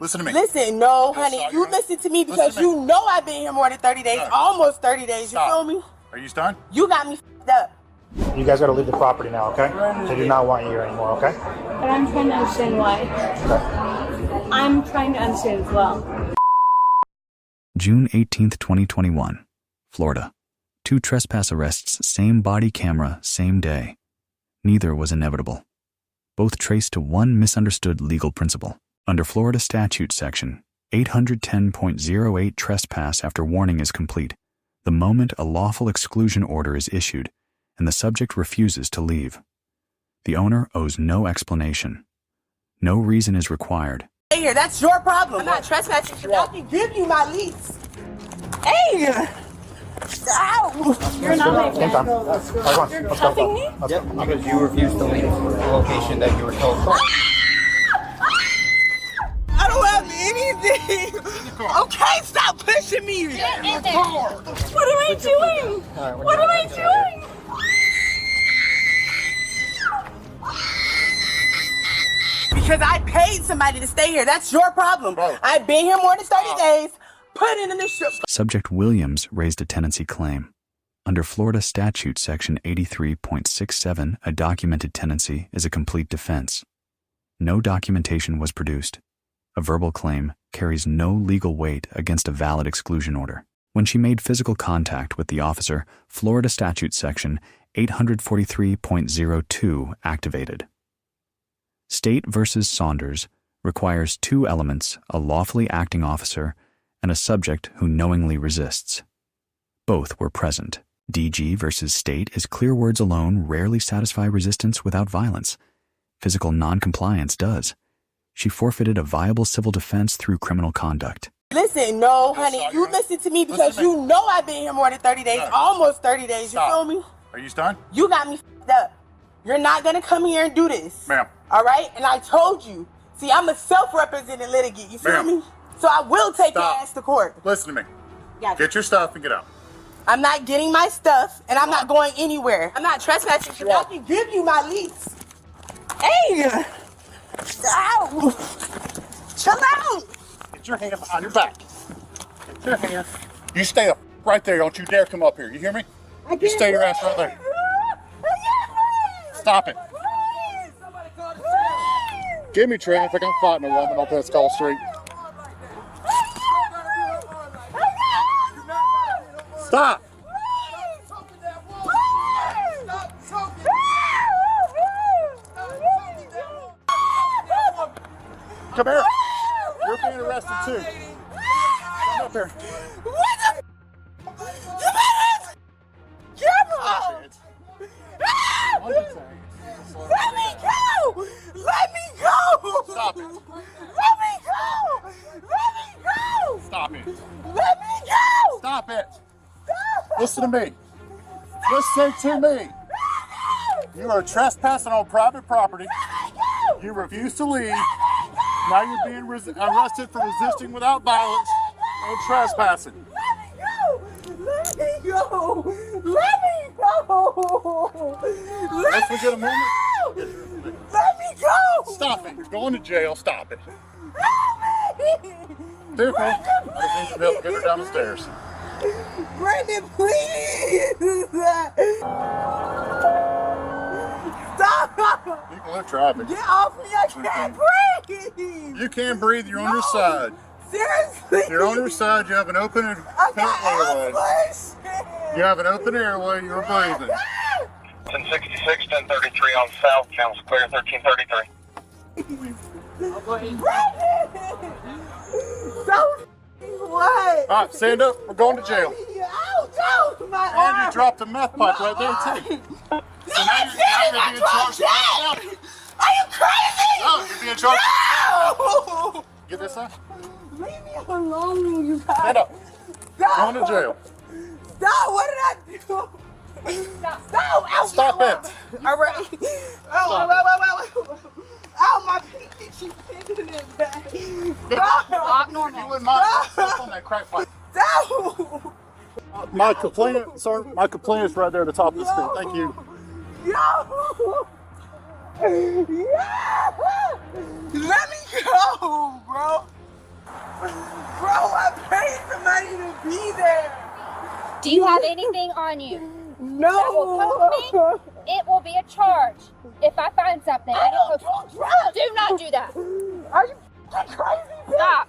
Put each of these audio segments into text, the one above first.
Listen to me. Listen, no, honey. You listen to me because you know I've been here more than 30 days, almost 30 days. You feel me? Are you done? You got me f***ed up. You guys got to leave the property now, okay? They do not want you here anymore, okay? But I'm trying to understand why. Okay. I'm trying to understand as well. June 18th, 2021, Florida. 2 trespass arrests, same body camera, same day. Neither was inevitable. Both traced to one misunderstood legal principle. Under Florida Statute Section 810.08, trespass after warning is complete, the moment a lawful exclusion order is issued and the subject refuses to leave. The owner owes no explanation. No reason is required. Hey, here, that's your problem. I'm not trespassing. I can give you my lease. Hey! Ow! You're not making Come on. Let's cuffing me? go. Because you refused to leave the location that you were told. I don't have anything. Okay, stop pushing me. Get in there. What am I doing? What am I doing? Because I paid somebody to stay here. That's your problem. I've been here more than 30 days. Put it in the strip. Subject Williams raised a tenancy claim. Under Florida Statute Section 83.67, a documented tenancy is a complete defense. No documentation was produced. A verbal claim carries no legal weight against a valid exclusion order. When she made physical contact with the officer, Florida Statute Section 843.02 activated. State versus Saunders requires 2 elements: a lawfully acting officer and a subject who knowingly resists. Both were present. DG versus State is clear words alone rarely satisfy resistance without violence. Physical noncompliance does. She forfeited a viable civil defense through criminal conduct. Listen, no, honey. You listen to me because you know I've been here more than 30 days, almost 30 days. You feel me? Are you done? You got me f***ed up. You're not going to come here and do this. Ma'am. All right? And I told you. See, I'm a self-represented litigant. You feel me? So I will take your ass to court. Listen to me. Gotcha. Get your stuff and get out. I'm not getting my stuff, and I'm not going anywhere. I'm not trespassing. I can give you my lease. Hey! Ow! Chill out! Get your hand behind your back. Get your hand. You stay up right there. Don't you dare come up here. You hear me? You stay your ass right there. Stop it. Give me traffic. I'm fighting a woman on Pascal Street. Stop. Come here. You're being arrested too. Come up here. What the? You better! Careful! Let me go! Let me go! Stop it. Let me go! Let me go! Stop it. Let me go! Stop it. Listen to me. Listen to me. You are trespassing on private property. You refuse to leave. Now you're being arrested for resisting without violence and trespassing. Let me go! Let me go! Let's get a moment. Let me go! Stop it. You're going to jail. Stop it. Help me! Careful. I just need to get her down the stairs. Brandon, please! Stop! People are driving. Get off me! I can't breathe! You can't breathe. You're on your side. Seriously? You're on your side. You have an open airway. You have an open airway. You're breathing. 1066, 1033 on South, channels clear, 1333. So what? All right, stand up. We're going to jail. Ow, my arm. And you dropped a meth pipe right there, too. So now you're being charged. Are you crazy? No, you're being charged. No! Get this side. Leave me alone, you guys. Stand up. Stop. Going to jail. Stop, what did I do? Stop. Ow, Stop it. All right. Oh, ow, my pinky, she's pinking it back. Stop. Normal. You wouldn't mind step on that crack pipe. Stop. My complaint, sir, my complaint is right there at the top of the screen. Thank you. Yo. Yeah. Let me go, bro. Do you have anything on you? No. That will post me? It will be a charge if I find something. I don't do drugs. Do not do that. Are you crazy? Stop.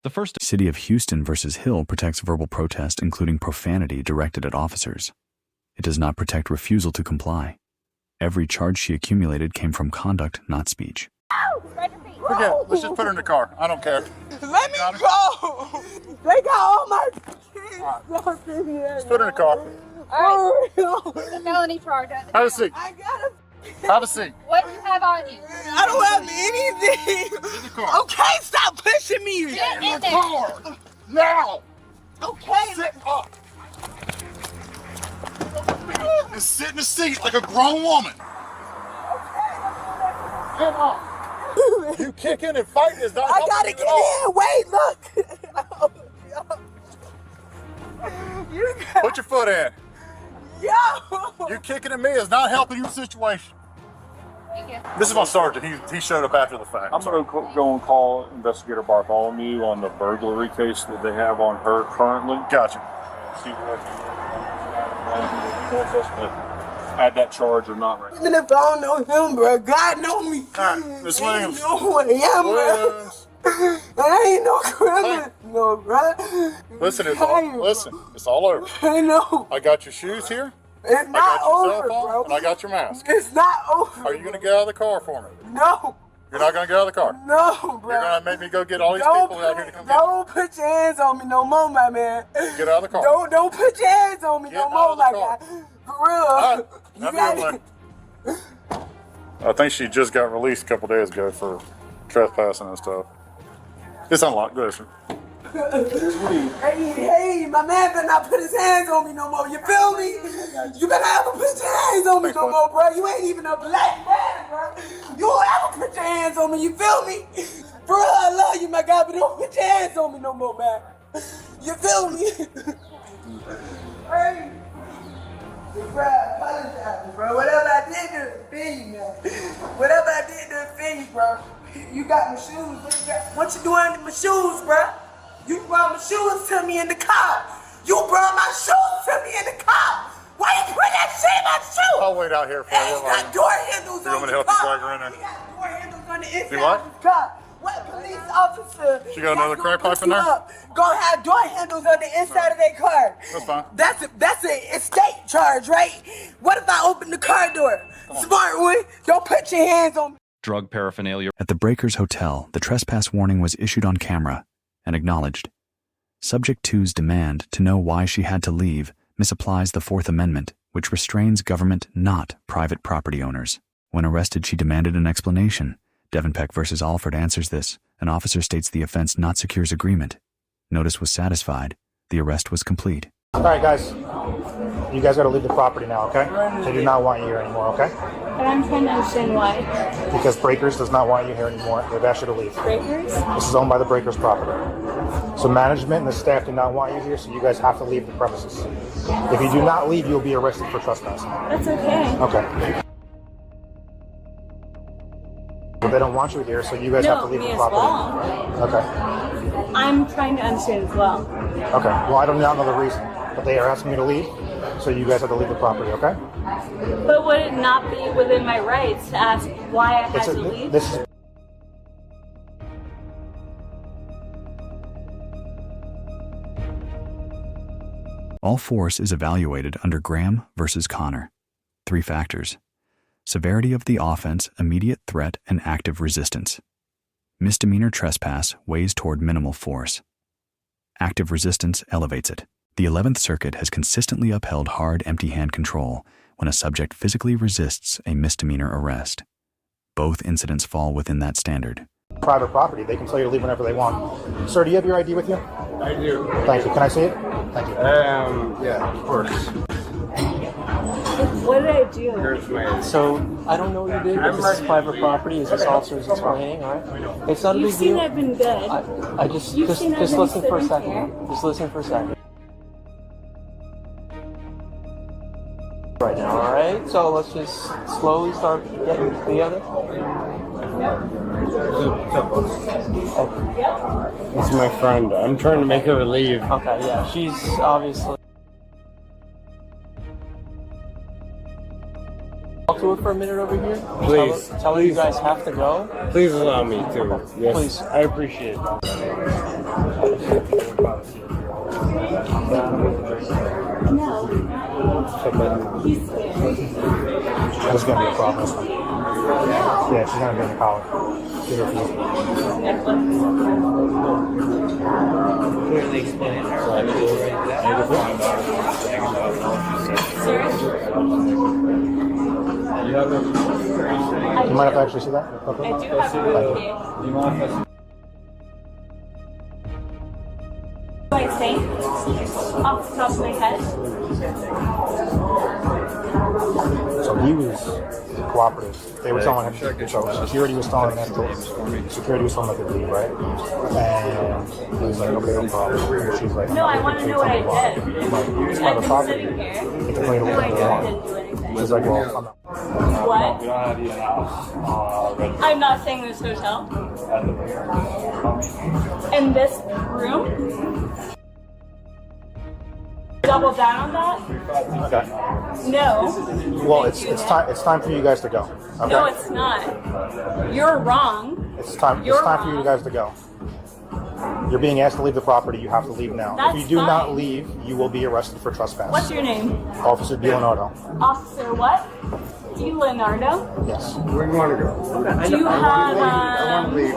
The first City of Houston versus Hill protects verbal protest, including profanity directed at officers. It does not protect refusal to comply. Every charge she accumulated came from conduct, not speech. Spread your feet. Forget it. Let's just put her in the car. I don't care. Let me go. They got all my kids. Let's put her in the car. All right. It's a felony charge. Have a seat. I gotta. Have a seat. What do you have on you? I don't have anything. In the car. Okay, stop pushing me. Get in there. Car. Now. Okay. Sit up. And sit in the seat like a grown woman. Come on. You kicking and fighting is not I gotta get in. Wait, look. You got, Put your foot in. yo. You kicking at me is not helping your situation. Thank you. This is my sergeant. He showed up after the fact. I'm going to go and call Investigator Bartholomew on the burglary case that they have on her currently. Gotcha. See what he wants us to add that charge or not. Right. Even if I don't know him, bro, God know me. All right, Miss Williams. You know who I am, bro. Williams. I ain't no criminal, no, bro. Listen, it's all over. I know. I got your shoes here. It's I not got your over, cell phone, bro. and I got your mask. It's not over. Are you gonna get out of the car for me? No. You're not gonna get out of the car. No, bro. You're gonna make me go get all these people out here to come get Don't put your hands on me no more, my man. me. Get out of the car. Don't put your hands on me Get no out more, of the my car. guy. For real. All right, You have got your it. way. I think she just got released a couple days ago for trespassing and stuff. It's unlocked. Go ahead, sir. Hey, my man better not put his hands on me no more. You feel me? You better ever put your hands on me no more, bro. You ain't even a black man, bro. You won't ever put your hands on me. You feel me? For real, I love you, my guy, but don't put your hands on me no more, man. You feel me? Hey. Bro, apologize, bro. Whatever I did to offend you, man. Whatever I did to offend you, bro. You got my shoes. What you doing with my shoes, bro? You brought my shoes to me in the car. You brought my shoes to me in the car. Why you put that shit in my shoe? I'll wait out here for Hey, you. you got door handles You on want me the to help you car. drag her in there? You got door handles on the inside See what? of the car. What police officer? She got another that's gonna crack pipe put in you there? up, gonna have door handles on the inside of their car. That's fine. That's an estate charge, right? What if I open the car door? Smart one. Don't put your hands on me. Drug paraphernalia. At the Breakers Hotel, the trespass warning was issued on camera and acknowledged. Subject 2's demand to know why she had to leave misapplies the Fourth Amendment, which restrains government, not private property owners. When arrested, she demanded an explanation. Devenpeck versus Alford answers this. An officer states the offense not secures agreement. Notice was satisfied. The arrest was complete. All right, guys. You guys got to leave the property now, okay? They do not want you here anymore, okay? But I'm trying to understand why. Because Breakers does not want you here anymore. They've asked you to leave. Breakers? This is owned by the Breakers property. So management and the staff do not want you here, so you guys have to leave the premises. If you do not leave, you'll be arrested for trespassing. That's okay. Okay. But they don't want you here, so you guys have to leave me the as property. well. Okay. I'm trying to understand as well. Okay. Well, I do not know the reason, but they are asking me to leave, so you guys have to leave the property, okay? But would it not be within my rights to ask why I had to leave? This is All force is evaluated under Graham versus Connor. 3 factors: severity of the offense, immediate threat, and active resistance. Misdemeanor trespass weighs toward minimal force. Active resistance elevates it. The 11th Circuit has consistently upheld hard, empty-hand control when a subject physically resists a misdemeanor arrest. Both incidents fall within that standard. private property. They can tell you to leave whenever they want. Sir, do you have your ID with you? I do. Thank you. Can I see it? Thank you. Yeah, of course. What did I do? Here's my. So, I don't know what you did, but this is private property, as this officer is explaining, alright? It's not a You've big seen deal. I've been good. I just You've seen I've been listen for a sitting second. here. Just listen for a second. Right now, alright? So let's just slowly start getting together. It's my friend. I'm trying to make her leave. Okay, yeah, she's obviously... tour for a minute over here? Please. Tell her you guys have to go. Please allow me to. Yes, Please. I appreciate it. That's gonna be a problem. Yeah, she's gonna be in the collar. Give her a few. Clearly explain her. You might have to actually see that. I do have a rookie. Do I say off the top of my head? So he was cooperative. They were telling him, so security was telling him that security was telling him to leave, right? And he was like, okay, no problem. And she's like, No, I want to know what I did. It's I've not a been property. sitting here. It's a claim No, of I didn't do anything. He's like, well, I'm not. What? I'm not staying in this hotel. In this room? Double down on that? Okay. No. Well, it's time for you guys to go. Okay? No, it's not. You're wrong. It's time You're for you wrong. guys to go. You're being asked to leave the property. You have to leave now. That's if you do not fine. leave, you will be arrested for trespass. What's your name? Officer Leonardo. Officer what? Leonardo? Yes. Where do you want to go? Do you have, I want to leave.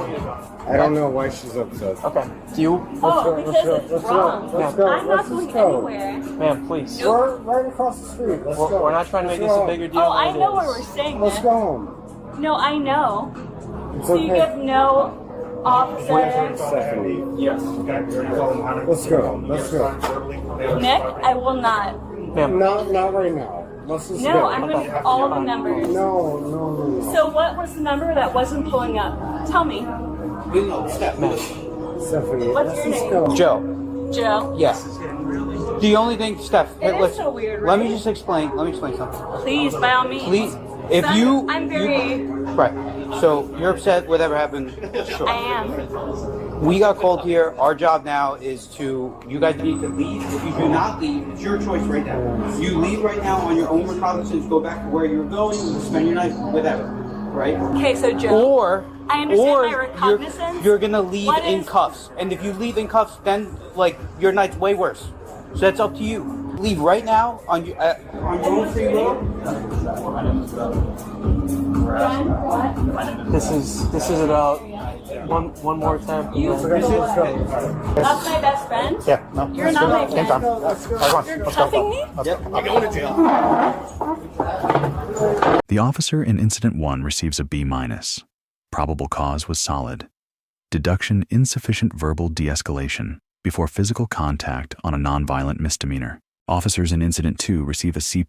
I don't know why she's upset. Okay. Do you? Oh, because it's wrong. Let's go. I'm not going anywhere. Ma'am, please. We're right across the street. Let's go. We're not trying to make this a bigger deal Oh, I than it know is. where we're staying. Let's then. go home. No, I know. It's So you okay. give no officer. Stephanie. Yes. Let's go. Let's go. Nick, I will not. Ma'am. Not right now. Let's just No, go. I'm going to give all the numbers. No. So what was the number that wasn't pulling up? Tell me. Stephanie, What's let's your just name? go. Joe. Joe? Yes. The only thing, Steph, It is let's, so weird, let me right? just explain. Let me explain something. Please, by all means. Please, if I'm- you, I'm very- right. So you're upset. Whatever happened. Sure. I am. We got called here. Our job now is to. You guys need to leave. If you do not leave, it's your choice right now. You leave right now on your own recognizance. Go back to where you're going. Spend your night, whatever. Right. Okay, so Joe. Or I understand or my recognizance. you're gonna leave What in is- cuffs, and if you leave in cuffs, then like your night's way worse. So that's up to you. Leave right now on your own free will. This is about one more time. That's my best friend? Yeah. No. You're not my Same friend. time. All right, come on. You're Let's go. cuffing me? Let's go. The officer in Incident 1 receives a B-. Probable cause was solid. Deduction insufficient verbal de-escalation before physical contact on a nonviolent misdemeanor. Officers in Incident 2 receive a C+.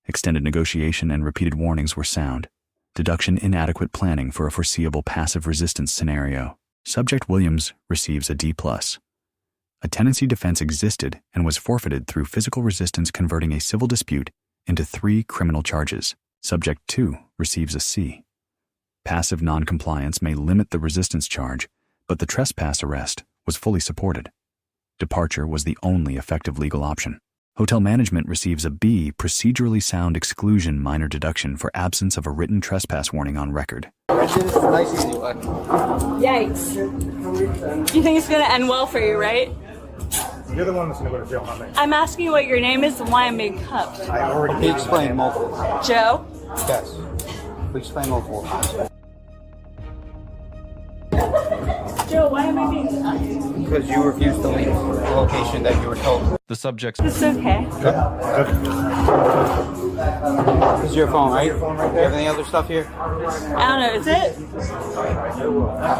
Extended negotiation and repeated warnings were sound. Deduction inadequate planning for a foreseeable passive resistance scenario. Subject Williams receives a D+. A tenancy defense existed and was forfeited through physical resistance, converting a civil dispute into 3 criminal charges. Subject 2 receives a C. Passive noncompliance may limit the resistance charge, but the trespass arrest was fully supported. Departure was the only effective legal option. Hotel management receives a B. Procedurally sound exclusion minor deduction for absence of a written trespass warning on record. Yikes. You think it's going to end well for you, right? You're the one that's gonna go to jail, not me. I'm asking you what your name is and why I'm being cuffed. I already We explained multiple. Joe? Yes. We explained multiple times. Joe, why am I being cuffed? Because you refused to leave the location that you were told. The subject's It's okay. This is your phone, right? Do you have any other stuff here? I don't know, is it?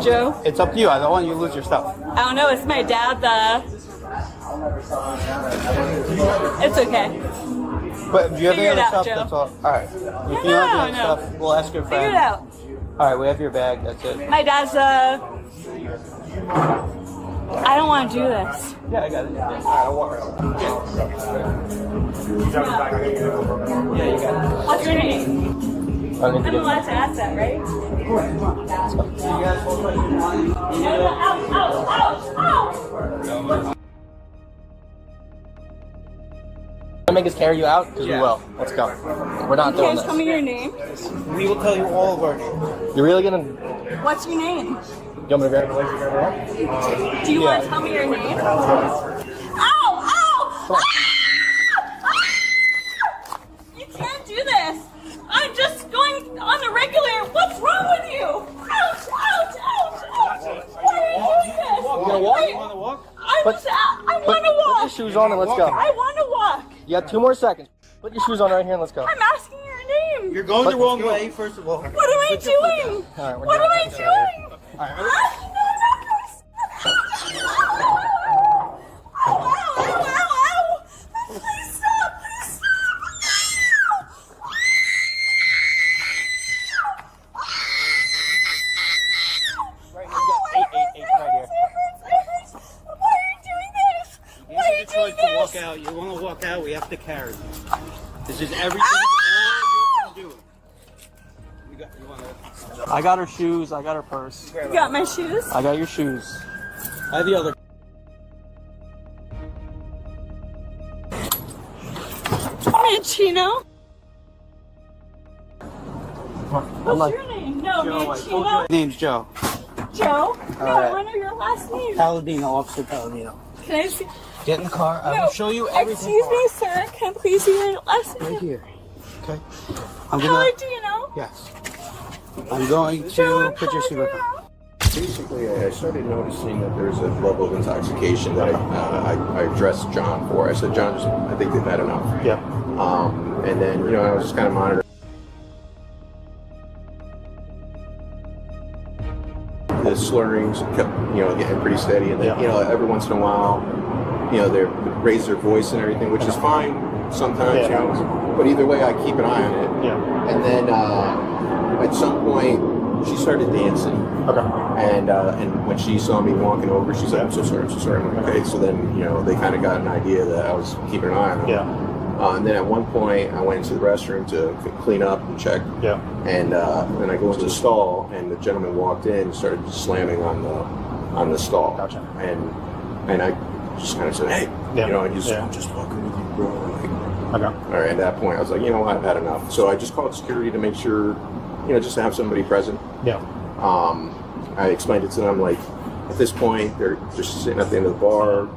Joe? It's up to you. I don't want you to lose your stuff. I don't know, it's my dad, It's okay. But do you have Figure any it other out, stuff? Joe. That's all. All right. If you don't have any No. stuff, we'll ask your friend. Figure it out. All right, we have your bag. That's it. My dad's, I don't want to do this. Yeah, I got it. Yeah, Yeah, you got it. What's your name? I'm I'm allowed to ask that, right? make us carry you out? Because we will. Let's go. We're not You doing guys tell me this. your name. We will tell you all of our names. You're really gonna? What's your name? You want me to verify your Do you want to tell me your name? Ow! Ow! Ah! You can't do this. I'm just going on the regular. What's wrong with you? Ouch! Ouch! Ouch! Ouch! Why are you doing this? You gonna walk? Wait, You wanna walk? I want to Put walk. your shoes on and let's go. I want to walk. You got 2 more seconons. Put your shoes on right here and let's go. I'm asking your name. You're going the wrong way, first of all. What am I doing? All right, we're What done. am I doing? All right, Ow, ow, ow, ow. Please stop, please stop. right here. You got 8 right here. It hurts. Why are you doing this? Why are you You doing choice to walk this? out. You want to walk out, we have to carry you. This is everything all you're doing. I got her shoes. I got her purse. You got my shoes? I got your shoes. I have the other. Manchino? I'm What's your name? No, Manchino. My name's Joe. Joe? No, I right. want to know your last name. Palladino, Officer Palladino. Can I see? Get in the car. I No, will show you everything. excuse me, sir. Can I please see your last name? Right here. Okay. I'm gonna. Palladino? Yes. I'm going to Joe put your seatbelt on. Palladino? Basically, I started noticing that there's a level of intoxication that I addressed John for. I said, John, I think they've had enough. Yeah. And then, you know, I was just kind of monitoring. The slurrings kept, you know, getting pretty steady. And then, you know, every once in a while, you know, they raise their voice and everything, which is fine sometimes, you know. But either way, I keep an eye on it. Yeah. And then at some point, she started dancing. Okay. And when she saw me walking over, she said, I'm so sorry, I'm so sorry. I'm like, okay. So then, you know, they kind of got an idea that I was keeping an eye on them. Yeah. And then at one point, I went into the restroom to clean up and check. Yeah. And then I go into the stall, and the gentleman walked in and started slamming on the stall. Gotcha. And I just kind of said, hey, Yeah. you know, I'm just walking with you, bro. Like, Okay. all right, at that point, I was like, you know what, I've had enough. So I just called security to make sure, you know, just to have somebody present. Yeah. I explained it to them, like, at this point, they're just sitting at the end of the bar.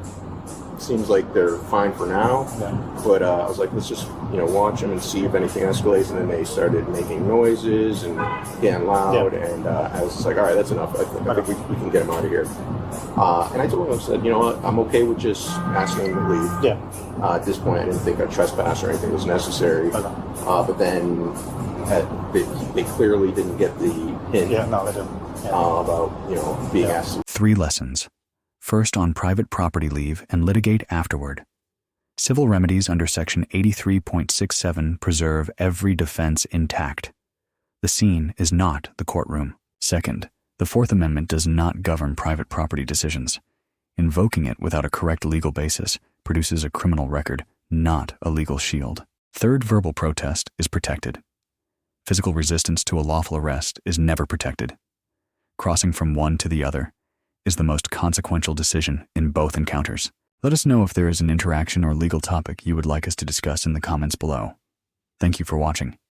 Seems like they're fine for now. Yeah. But I was like, let's just, you know, watch them and see if anything escalates. And then they started making noises and getting loud. Yeah. And I was just like, all right, that's enough. I think we can get them out of here. And I told them, I said, you know what, I'm okay with just asking them to leave. Yeah. At this point, I didn't think a trespass or anything was necessary. Okay. But then they clearly didn't get the hint. Yeah, no, they didn't. Yeah. About, you know, being asked to. 3 lessons. First, on private property leave and litigate afterward. Civil remedies under Section 83.67 preserve every defense intact. The scene is not the courtroom. Second, the Fourth Amendment does not govern private property decisions. Invoking it without a correct legal basis produces a criminal record, not a legal shield. Third, verbal protest is protected. Physical resistance to a lawful arrest is never protected. Crossing from one to the other is the most consequential decision in both encounters. Let us know if there is an interaction or legal topic you would like us to discuss in the comments below. Thank you for watching.